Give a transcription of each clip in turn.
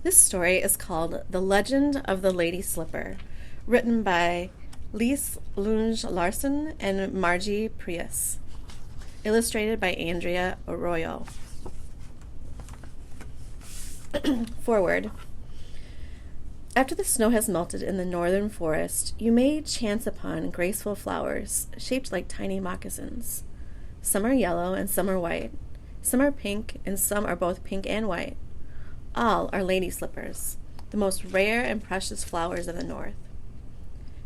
This story is called The Legend of the Lady Slipper, written by Lise Lunge Larson and Margie Prius, illustrated by Andrea Arroyo. Forward. After the snow has melted in the northern forest, you may chance upon graceful flowers shaped like tiny moccasins. Some are yellow and some are white. Some are pink and some are both pink and white. All are lady slippers, the most rare and precious flowers of the north.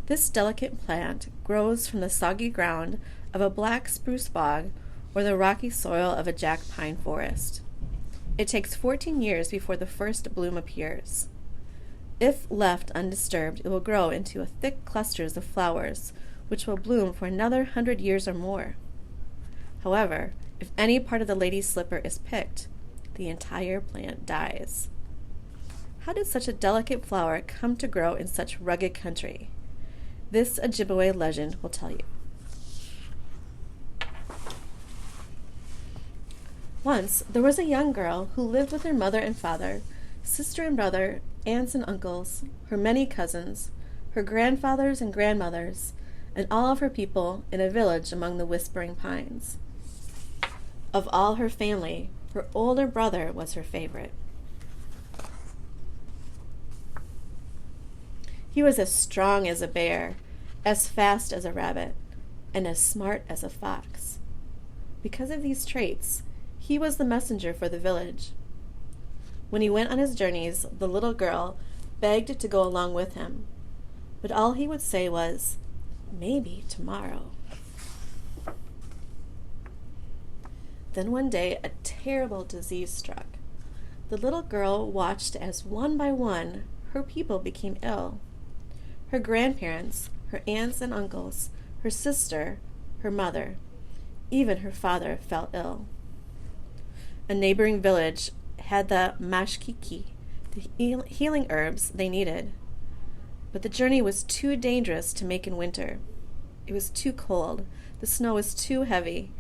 This delicate plant grows from the soggy ground of a black spruce bog or the rocky soil of a jack pine forest. It takes 14 years before the first bloom appears. If left undisturbed, it will grow into thick clusters of flowers, which will bloom for another 100 years or more. However, if any part of the lady slipper is picked, the entire plant dies. How did such a delicate flower come to grow in such rugged country? This Ojibwe legend will tell you. Once, there was a young girl who lived with her mother and father, sister and brother, aunts and uncles, her many cousins, her grandfathers and grandmothers, and all of her people in a village among the whispering pines. Of all her family, her older brother was her favorite. He was as strong as a bear, as fast as a rabbit, and as smart as a fox. Because of these traits, he was the messenger for the village. When he went on his journeys, the little girl begged to go along with him, but all he would say was, "Maybe tomorrow." Then one day a terrible disease struck. The little girl watched as one by one her people became ill. Her grandparents, her aunts and uncles, her sister, her mother, even her father fell ill. A neighboring village had the mashkiki, the healing herbs they needed, but the journey was too dangerous to make in winter. It was too cold, the snow was too heavy,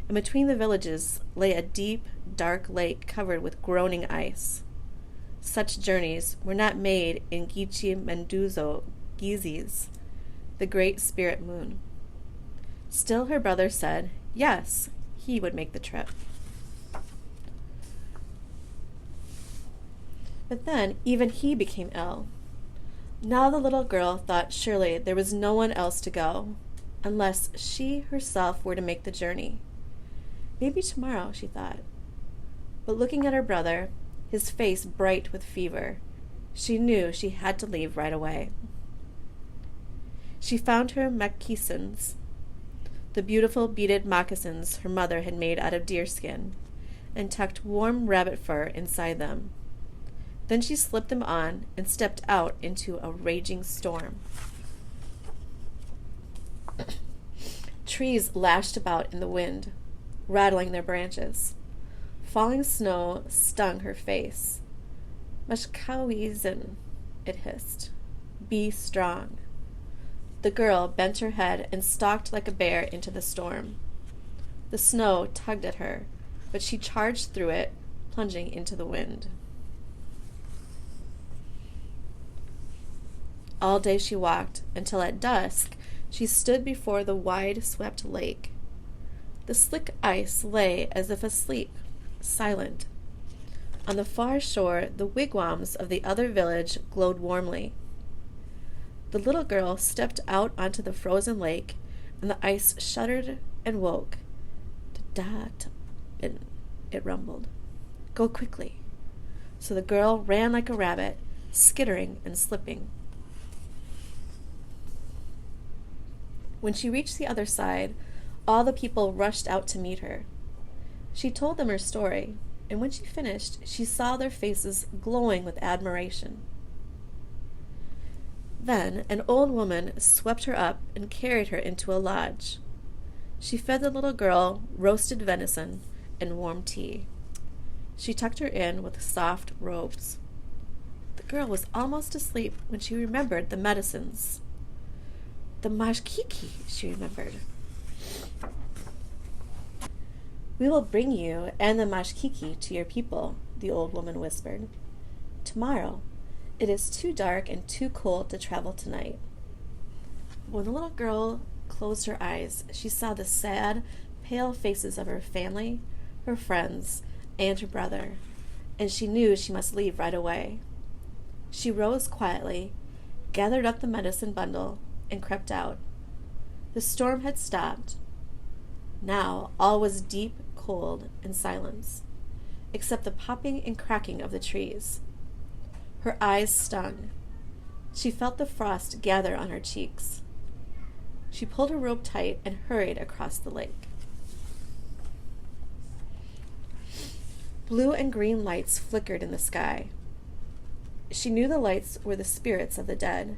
and between the villages lay a deep, dark lake covered with groaning ice. Such journeys were not made in Gichi Menduzo Gizis, the great spirit moon. Still her brother said, yes, he would make the trip. But then even he became ill. Now the little girl thought surely there was no one else to go, unless she herself were to make the journey. Maybe tomorrow, she thought. But looking at her brother, his face bright with fever, she knew she had to leave right away. She found her moccasins, the beautiful beaded moccasins her mother had made out of deerskin, and tucked warm rabbit fur inside them. Then she slipped them on and stepped out into a raging storm. Trees lashed about in the wind, rattling their branches. Falling snow stung her face. "Mashkawizin," it hissed. "Be strong." The girl bent her head and stalked like a bear into the storm. The snow tugged at her, but she charged through it, plunging into the wind. All day she walked, until at dusk she stood before the wide-swept lake. The slick ice lay as if asleep, silent. On the far shore, the wigwams of the other village glowed warmly. The little girl stepped out onto the frozen lake, and the ice shuddered and woke. Da-da-da, it rumbled. "Go quickly." So the girl ran like a rabbit, skittering and slipping. When she reached the other side, all the people rushed out to meet her. She told them her story, and when she finished, she saw their faces glowing with admiration. Then an old woman swept her up and carried her into a lodge. She fed the little girl roasted venison and warm tea. She tucked her in with soft robes. The girl was almost asleep when she remembered the medicines. The mashkiki, she remembered. "We will bring you and the mashkiki to your people," the old woman whispered. Tomorrow. It is too dark and too cold to travel tonight. When the little girl closed her eyes, she saw the sad, pale faces of her family, her friends, and her brother, and she knew she must leave right away. She rose quietly, gathered up the medicine bundle, and crept out. The storm had stopped. Now all was deep cold and silence, except the popping and cracking of the trees. Her eyes stung. She felt the frost gather on her cheeks. She pulled her rope tight and hurried across the lake. Blue and green lights flickered in the sky. She knew the lights were the spirits of the dead,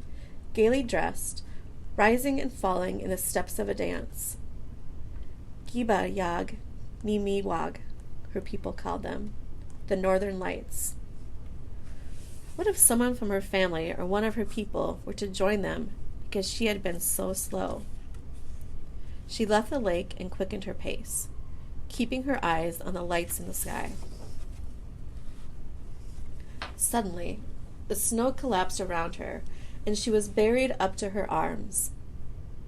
gaily dressed, rising and falling in the steps of a dance. Giba Yag Nimiwag, her people called them, the Northern Lights. What if someone from her family or one of her people were to join them because she had been so slow? She left the lake and quickened her pace, keeping her eyes on the lights in the sky. Suddenly, the snow collapsed around her, and she was buried up to her arms.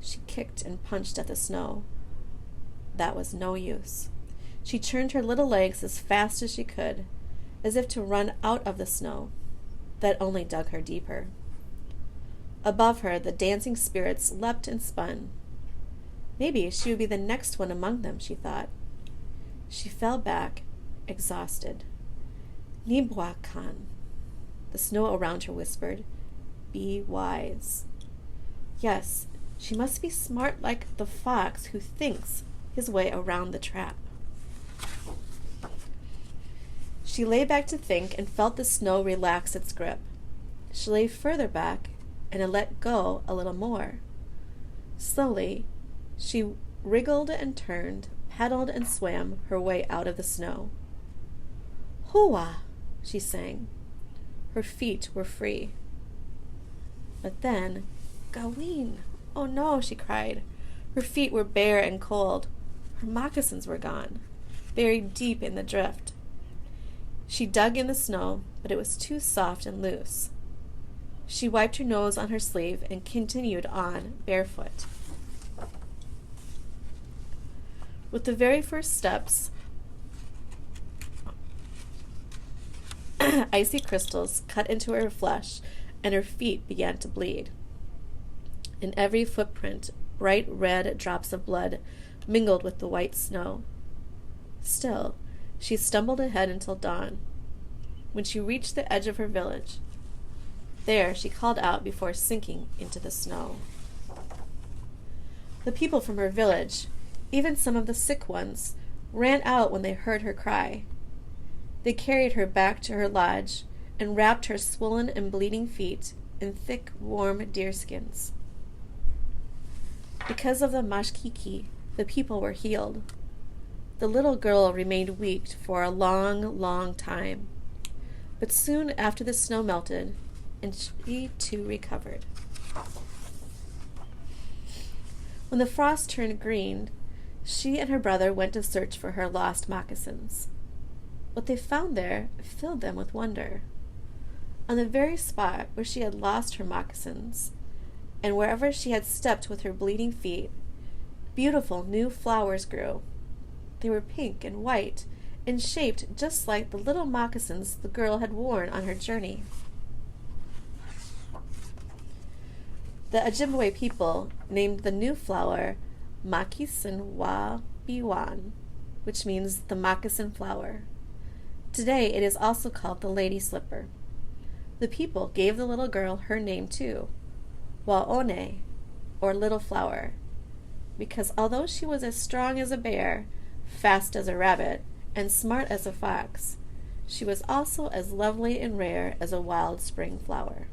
She kicked and punched at the snow. That was no use. She turned her little legs as fast as she could, as if to run out of the snow. That only dug her deeper. Above her, the dancing spirits leapt and spun. Maybe she would be the next one among them, she thought. She fell back, exhausted. Nibwakan, the snow around her whispered. Be wise. Yes, she must be smart like the fox who thinks his way around the trap. She lay back to think and felt the snow relax its grip. She lay further back and it let go a little more. Slowly, she wriggled and turned, paddled and swam her way out of the snow. Hooah, she sang. Her feet were free. But then, Gaween! Oh no, she cried. Her feet were bare and cold. Her moccasins were gone, buried deep in the drift. She dug in the snow, but it was too soft and loose. She wiped her nose on her sleeve and continued on barefoot. With the very first steps, icy crystals cut into her flesh, and her feet began to bleed. In every footprint, bright red drops of blood mingled with the white snow. Still, she stumbled ahead until dawn, when she reached the edge of her village. There she called out before sinking into the snow. The people from her village, even some of the sick ones, ran out when they heard her cry. They carried her back to her lodge and wrapped her swollen and bleeding feet in thick, warm deerskins. Because of the mashkiki, the people were healed. The little girl remained weak for a long, long time, but soon after the snow melted, and she too recovered. When the frost turned green, she and her brother went to search for her lost moccasins. What they found there filled them with wonder. On the very spot where she had lost her moccasins, and wherever she had stepped with her bleeding feet, beautiful new flowers grew. They were pink and white, and shaped just like the little moccasins the girl had worn on her journey. The Ojibwe people named the new flower Makisinwabiwan, which means the moccasin flower. Today it is also called the lady slipper. The people gave the little girl her name too, Waone, or little flower, because although she was as strong as a bear, fast as a rabbit, and smart as a fox, she was also as lovely and rare as a wild spring flower.